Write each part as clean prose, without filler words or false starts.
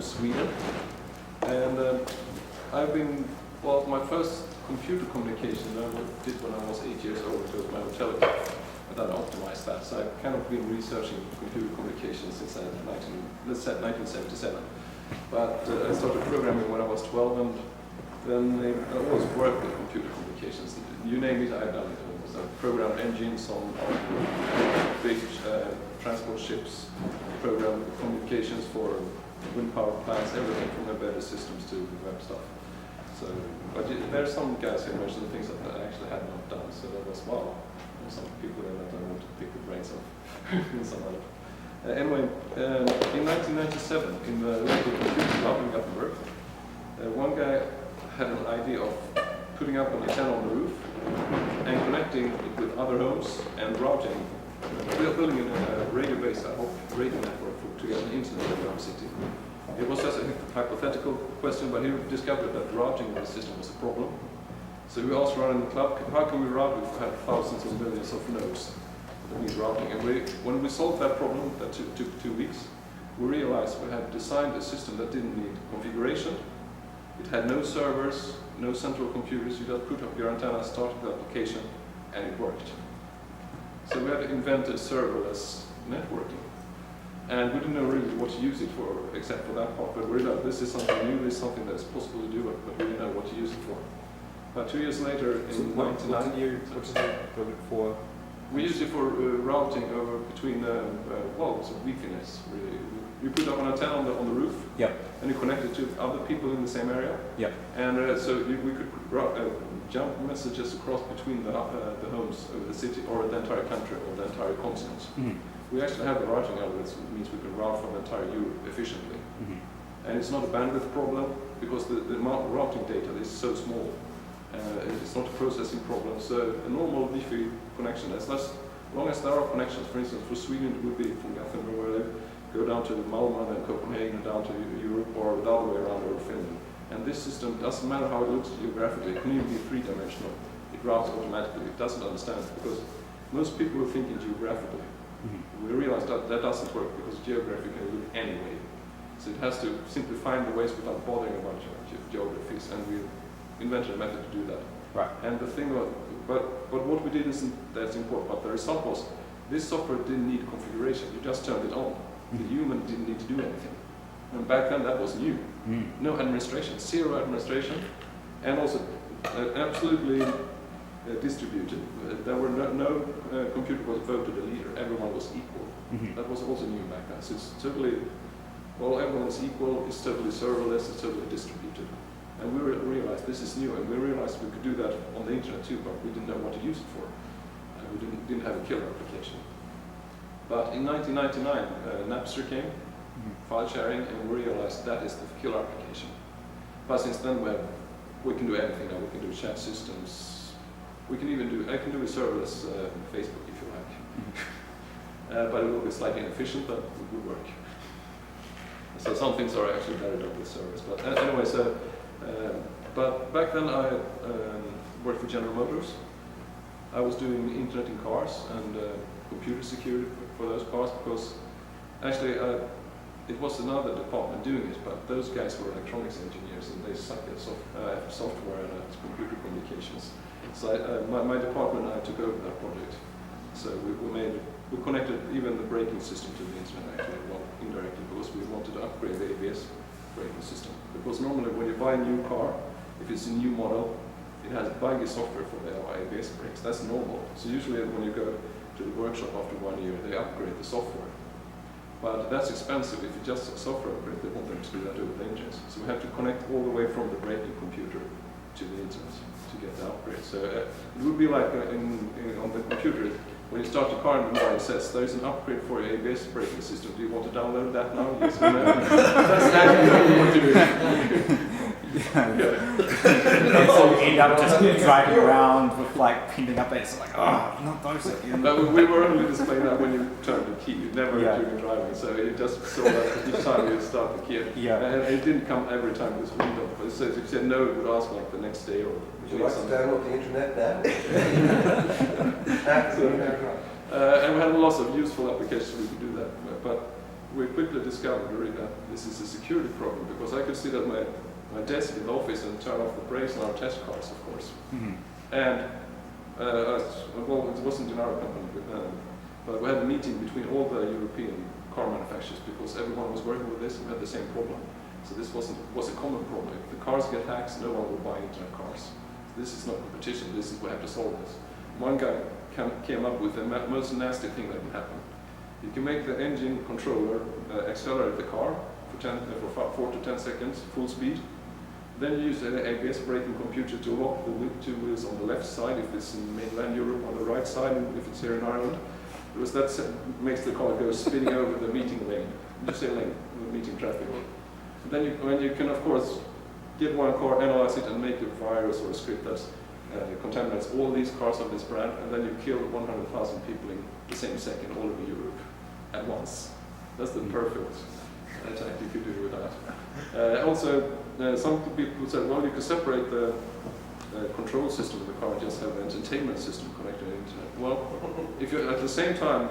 Sweden. And my first computer communication I did when I was 8 years old. It was my telegraph, and then I optimized that. So I've kind of been researching computer communication since 1977. But I started programming when I was 12, and then I always worked with computer communications. You name it, I've done it. So I programmed engines on big transport ships, programmed communications for wind power plants, everything from embedded systems to web stuff. So, but there are some guys who mentioned things that I actually had not done, so that was wow. There's some people there that I want to pick the brains of in some other. Anyway, in 1997, in the local computer club in Gothberg, one guy had an idea of putting up an antenna on the roof and connecting it with other homes and routing, building a radio-based radio network to get an internet around the city. It was just a hypothetical question, but he discovered that routing of the system was a problem. So we asked around in the club, how can we route if we have thousands or millions of nodes that need routing? And when we solved that problem, that took 2 weeks, we realized we had designed a system that didn't need configuration. It had no servers, no central computers. You just put up your antenna, started the application, and it worked. So we had invented serverless networking. And we didn't know really what to use it for, except for that part. But we realized this is something new, this is something that's possible to do, but we didn't know what to use it for. But 2 years later, in 1999, what did you it for? We used it for routing over between walls of Wi-Fi-nets. You put up an antenna on the roof, yep, and you connect it to other people in the same area. Yep. And so we could jump messages across between the homes over the city, or the entire country, or the entire continent. Mm-hmm. We actually have the routing algorithms, which means we can route from the entire Europe efficiently. Mm-hmm. And it's not a bandwidth problem, because the amount of routing data is so small. It's not a processing problem. So a normal Wi-Fi connection, as long as there are connections, for instance, for Sweden it would be from Gothberg where they go down to Malmö and Copenhagen and down to Europe, or the other way around over Finland. And this system, doesn't matter how it looks geographically, it can even be three-dimensional. It routes automatically, it doesn't understand, because most people are thinking geographically. Mm-hmm. We realized that that doesn't work, because geographically can look anyway. So it has to simply find the ways without bothering about geographies, and we invented a method to do that. Right. And the thing was, but what we did isn't that important, but the result was, this software didn't need configuration, you just turned it on. The human didn't need to do anything. And back then that was new. No administration, zero administration, and also absolutely distributed. There were no computer was voted a leader, everyone was equal. Mm-hmm. That was also new back then. So it's totally, well, everyone's equal, it's totally serverless, it's totally distributed. And we realized this is new, and we realized we could do that on the internet too, but we didn't know what to use it for. And we didn't have a killer application. But in 1999, Napster came, file sharing, and we realized that is the killer application. But since then we can do everything now. We can do chat systems. We can even I can do a serverless Facebook if you like. But it will be slightly inefficient, but it would work. So some things are actually better done with servers. But anyway, but back then I worked for General Motors. I was doing internet in cars and computer security for those cars, because actually it was another department doing it, but those guys were electronics engineers and they suck at software and at computer communications. So my department and I took over that project. So we connected even the braking system to the internet actually, well, indirectly, because we wanted to upgrade the ABS braking system. Because normally when you buy a new car, if it's a new model, it has buggy software for the ABS brakes. That's normal. So usually when you go to the workshop after 1 year, they upgrade the software. But that's expensive. If you just software upgrade, they want them to do that over the engines. So we have to connect all the way from the braking computer to the internet to get the upgrade. So it would be like on the computer, when you start the car in the morning, it says there is an upgrade for your ABS braking system. Do you want to download that now? Yes or no? That's exactly what you want to do. And so you end up just driving around with like pending updates, like, oh, not those again. But we were only displaying that when you turned the key, never during driving. So you just saw that each time you start the key. Yeah. And it didn't come every time this window. So if you said no, it would ask like the next day or. Would you like to download the internet now? And we had lots of useful applications we could do that. But we quickly discovered really that this is a security problem, because I could sit at my desk in the office and turn off the brakes on our test cars, of course. And well, it wasn't in our company, but we had a meeting between all the European car manufacturers, because everyone was working with this and we had the same problem. So this was a common problem. If the cars get hacked, no one will buy internet cars. This is not competition, this is we have to solve this. One guy came up with the most nasty thing that can happen. You can make the engine controller accelerate the car for 4 to 10 seconds, full speed. Then you use an ABS braking computer to lock the two wheels on the left side if it's in mainland Europe, on the right side if it's here in Ireland. Because that makes the car go spinning over the meeting lane. You say lane, meeting traffic. And then you can, of course, get one car, analyze it, and make a virus or a script that contaminates all these cars of this brand, and then you kill 100,000 people in the same second all over Europe at once. That's the perfect attack you could do with that. Also, some people said, well, you could separate the control system of the car and just have an entertainment system connected to the internet. Well, if you at the same time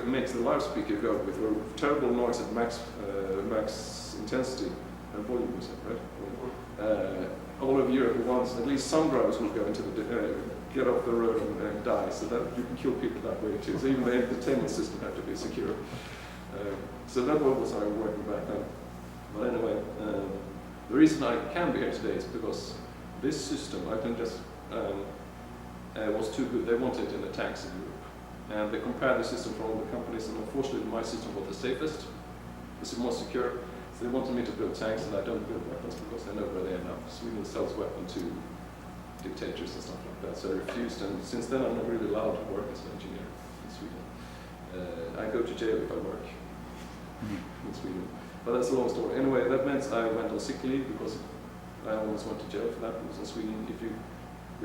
makes the loudspeaker go with a terrible noise at max intensity and volume, you said, right? All over Europe at once, at least some drivers will go into the get off the road and die, so that you can kill people that way too. So even the entertainment system had to be secure. So that was our working back then. But anyway, the reason I can be here today is because this system, I think, just was too good. They wanted it in the tanks in Europe, and they compared the system for all the companies, and unfortunately my system was the safest. It's more secure. So they wanted me to build tanks, and I don't build weapons because they know where they end up. Sweden sells weapons to dictators and stuff like that, so I refused, and since then I'm not really allowed to work as an engineer in Sweden. I go to jail if I work in Sweden. But that's a long story. Anyway, that meant I went on sick leave because I almost went to jail for that, because in Sweden, if you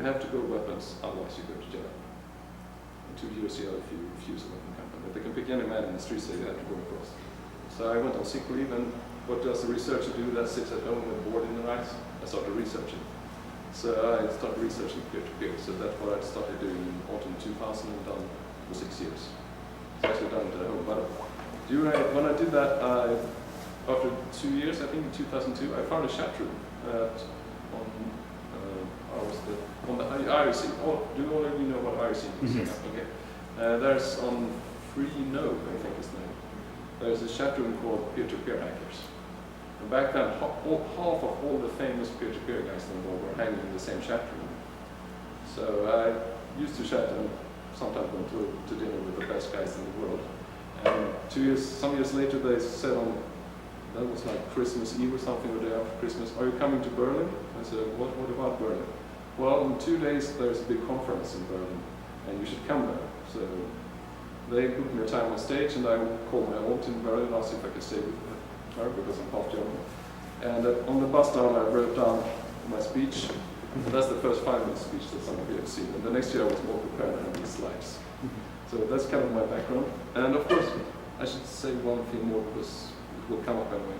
have to build weapons, otherwise you go to jail. In 2 years jail if you refuse a weapon company. But they can pick any man in the street, say you have to go across. So I went on sick leave, and what does a researcher do that sits at home with a board in the night? I started researching. So I started researching peer-to-peer. So that's what I started doing in autumn 2000 and done for 6 years. So I actually done it at home. But when I did that, after 2 years, I think in 2002, I found a chat room on the IRC. Do all of you know what IRC is? Yes. Okay. There's on Freenode, I think is the name. There's a chat room called Peer-to-Peer Hackers. And back then, half of all the famous peer-to-peer guys in the world were hanging in the same chat room. So I used to chat and sometimes went to dinner with the best guys in the world. And some years later, they said that was like Christmas Eve or something, or the day after Christmas, are you coming to Berlin? I said, what about Berlin? Well, in 2 days there's a big conference in Berlin, and you should come there. So they booked me a time on stage, and I called my aunt in Berlin and asked if I could stay with her, because I'm half German. And on the bus down, I wrote down my speech. And that's the first 5-minute speech that some of you have seen. And the next year I was more prepared and had these slides. So that's kind of my background. And of course, I should say one thing more, because it will come up anyway.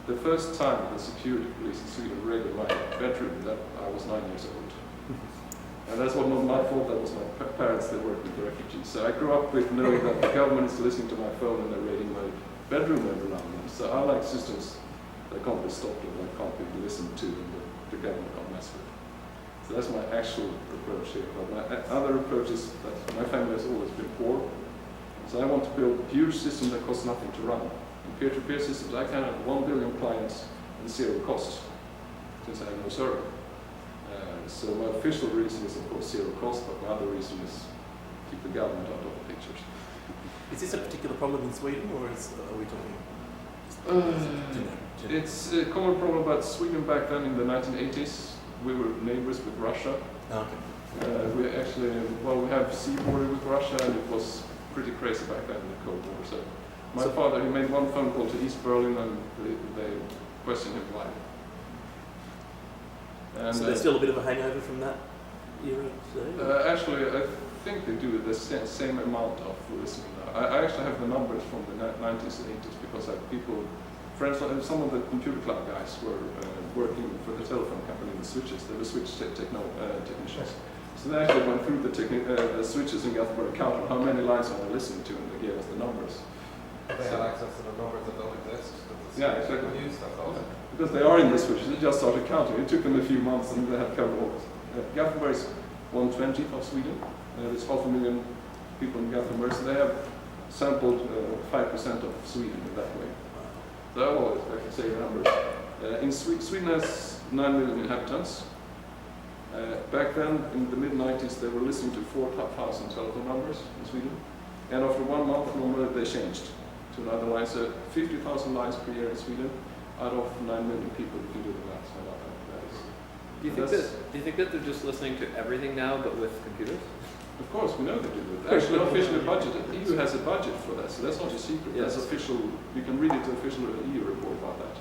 The first time the security police in Sweden raided my bedroom, that I was 9 years old. And that's not my fault, that was my parents that worked with the refugees. So I grew up with knowing that the government is listening to my phone and they're raiding my bedroom every now and then. So I like systems that can't be stopped or that can't be listened to and the government can't mess with. So that's my actual approach here. But my other approach is that my family has always been poor. So I want to build a huge system that costs nothing to run. In peer-to-peer systems, I can have 1 billion clients and 0 cost, since I have no server. So my official reason is, of course, 0 cost, but my other reason is keep the government out of the pictures. Is this a particular problem in Sweden, or are we talking? It's a common problem, but Sweden back then in the 1980s, we were neighbors with Russia. Okay. We actually, we have sea border with Russia, and it was pretty crazy back then in the Cold War. So my father, he made one phone call to East Berlin, and they questioned him why. And so there's still a bit of a hangover from that era today? Actually, I think they do the same amount of listening now. I actually have the numbers from the 90s and 80s, because I have people, friends, some of the computer club guys were working for the telephone company in the switches. They were switch technicians. So they actually went through the switches in Gothberg, counted how many lines are they listening to, and they gave us the numbers. They had access to the numbers that don't exist. Yeah, exactly. Use that also. Because they are in the switches, they just started counting. It took them a few months and they had covered all. Gothberg is 1/20th of Sweden. There's 500,000 people in Gothberg, so they have sampled 5% of Sweden in that way. So I always like to say the numbers. In Sweden has 9 million inhabitants. Back then, in the mid-90s, they were listening to 4,000 telephone numbers in Sweden. And after 1 month, normally they changed to another line. So 50,000 lines per year in Sweden out of 9 million people, if you do the math. So that is, Do you think that they're just listening to everything now, but with computers? of course, we know they do it. Actually, officially budgeted. The EU has a budget for that, so that's not a secret. Yes. That's official. You can read it, the official EU report about that.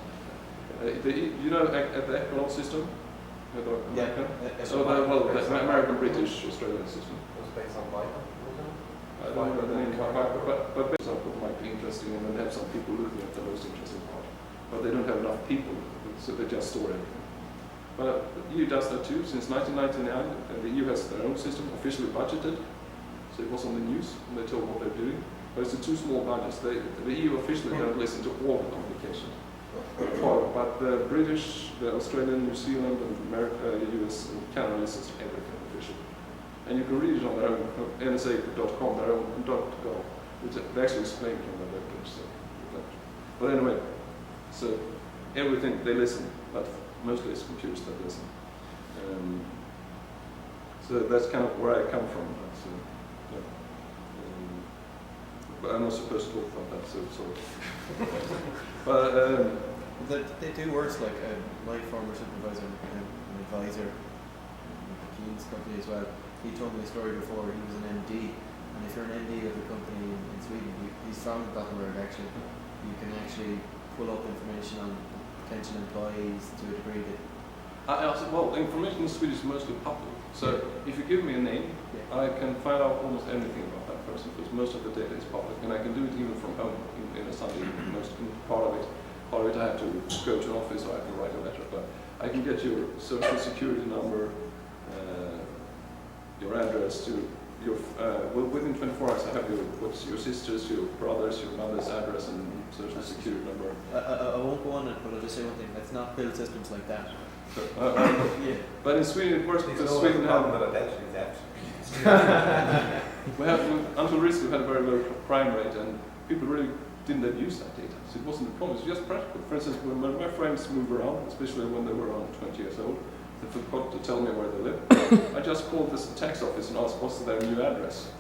You know, at the Equinox system? American? So, the American, British, Australian system. It was based on Viper. I don't know the name, but based on what might be interesting, and then they have some people looking at the most interesting part. But they don't have enough people, so they just store everything. But the EU does that too. Since 1999, the EU has their own system, officially budgeted. So it was on the news, and they told what they're doing. But it's a too small budget. The EU officially don't listen to all the communication. But the British, the Australian, New Zealand, and America, the US, and Canada listens to everything officially. And you can read it on their own, nsa.com, their own .gov. They actually explain it on their webpage. So. But anyway, so everything, they listen, but mostly it's computers that listen. So that's kind of where I come from. So, yeah. But I'm not supposed to talk about that, so sorry. But They do worse, like my former supervisor, an advisor, in Keen's company as well, he told me a story before. He was an MD, and if you're an MD of a company in Sweden, he's from Gothberg actually, you can actually pull up information on potential employees to a degree that... well, information in Swedish is mostly public. So if you give me a name, I can find out almost anything about that person, because most of the data is public, and I can do it even from home in a Sunday evening. Part of it I have to go to an office or I have to write a letter, but I can get your social security number, your address, to your within 24 hours I have your sister's, your brother's, your mother's address and social security number. I won't go on it, but I'll just say one thing. Let's not build systems like that. So, but in Sweden it works because Sweden problem have... with identity theft. We have, until recently, we had a very low crime rate, and people really didn't abuse that data. So it wasn't a problem, it was just practical. For instance, when my friends move around, especially when they were around 20 years old, they forgot to tell me where they live. I just called this tax office and asked what's their new address.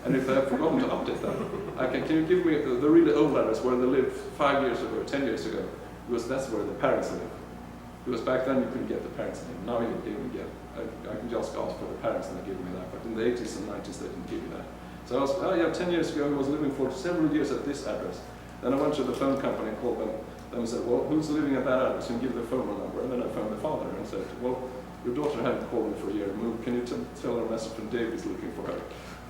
And if they have forgotten to update that, can you give me the really old address where they lived 5 years ago, 10 years ago? Because that's where the parents live. Because back then you couldn't get the parents' name. Now you can even get, I can just ask for the parents and they give me that. But in the 80s and 90s they didn't give me that. So I was, 10 years ago I was living for several years at this address. Then I went to the phone company and called them and said, well, who's living at that address? And give the phone number. And then I phoned the father and said, well, your daughter hadn't called me for a year. Can you tell her a message from Dave is looking for her?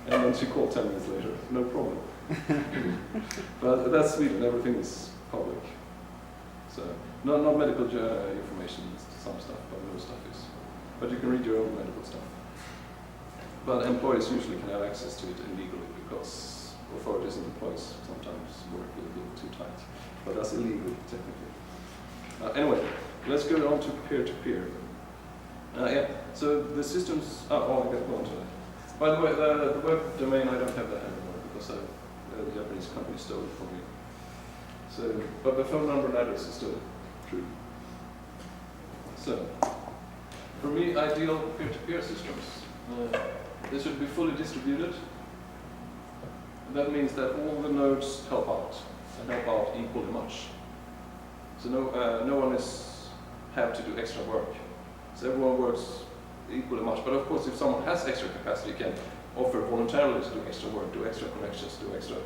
And then she called 10 minutes later. No problem. But that's Sweden. Everything is public. So not medical information, some stuff, but most stuff is. But you can read your own medical stuff. But employees usually can have access to it illegally because authorities and employees sometimes work a little too tight. But that's illegal, technically. Anyway, let's go on to peer-to-peer. So the systems... I got to go on to that. By the way, the web domain, I don't have that anymore because the Japanese company stole it from me. So, but the phone number and address is still true. So, for me, ideal peer-to-peer systems. They should be fully distributed. That means that all the nodes help out, and help out equally much. So no one have to do extra work. So everyone works equally much. But of course, if someone has extra capacity, can offer voluntarily to do extra work, do extra connections, do extra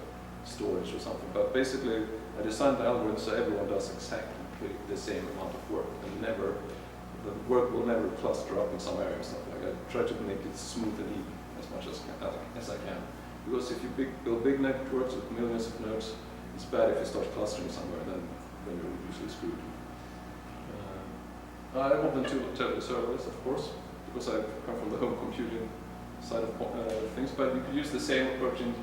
storage or something. But basically, I designed the algorithm so everyone does exactly the same amount of work, and the work will never cluster up in some area or something like that. I try to make it smooth and even as much as I can. Because if you build big networks with millions of nodes, it's bad if you start clustering somewhere, then you're usually screwed. I want them to tell the serverless, of course, because I come from the home computing side of things, but you could use the same approach in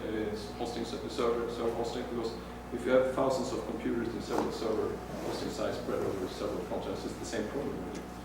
hosting server hosting, because If you have thousands of computers in several server hosting sites spread over several continents, it's the same problem. Really.